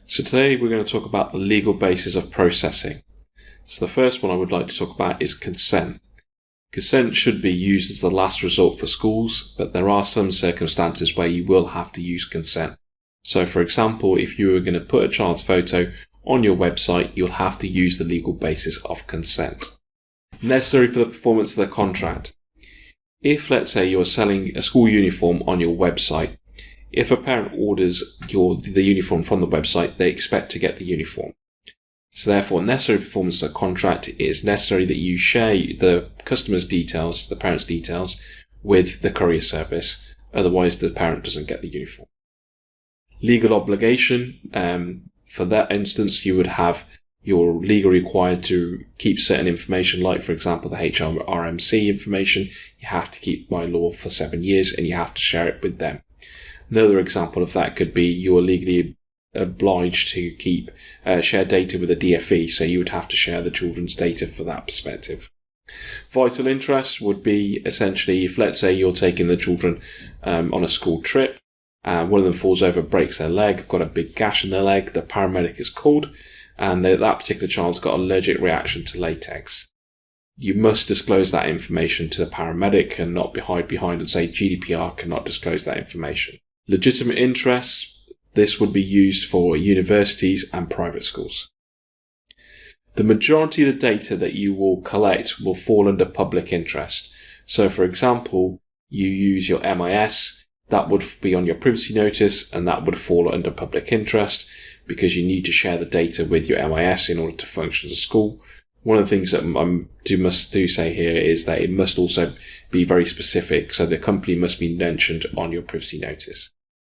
So today we're going to talk about the legal basis of processing. So the first one I would like to talk about is consent. Consent should be used as the last resort for schools, but there are some circumstances where you will have to use consent. So for example, if you were going to put a child's photo on your website, you'll have to use the legal basis of consent. Necessary for the performance of the contract. If, let's say, you're selling a school uniform on your website, if a parent orders the uniform from the website, they expect to get the uniform. So therefore, necessary performance of the contract is necessary that you share the customer's details, the parent's details, with the courier service. Otherwise, the parent doesn't get the uniform. Legal obligation. For that instance, you're legally required to keep certain information, like, for example, the HMRC information. You have to keep by law for 7 years and you have to share it with them. Another example of that could be you're legally obliged to keep share data with a DFE, so you would have to share the children's data for that perspective. Vital interest would be essentially if, let's say, you're taking the children on a school trip, one of them falls over, breaks their leg, got a big gash in their leg, the paramedic is called, and that particular child's got an allergic reaction to latex. You must disclose that information to the paramedic and not hide behind and say GDPR cannot disclose that information. Legitimate interests, this would be used for universities and private schools. The majority of the data that you will collect will fall under public interest. So for example, you use your MIS, that would be on your privacy notice, and that would fall under public interest because you need to share the data with your MIS in order to function as a school. One of the things that I must say here is that it must also be very specific, so the company must be mentioned on your privacy notice.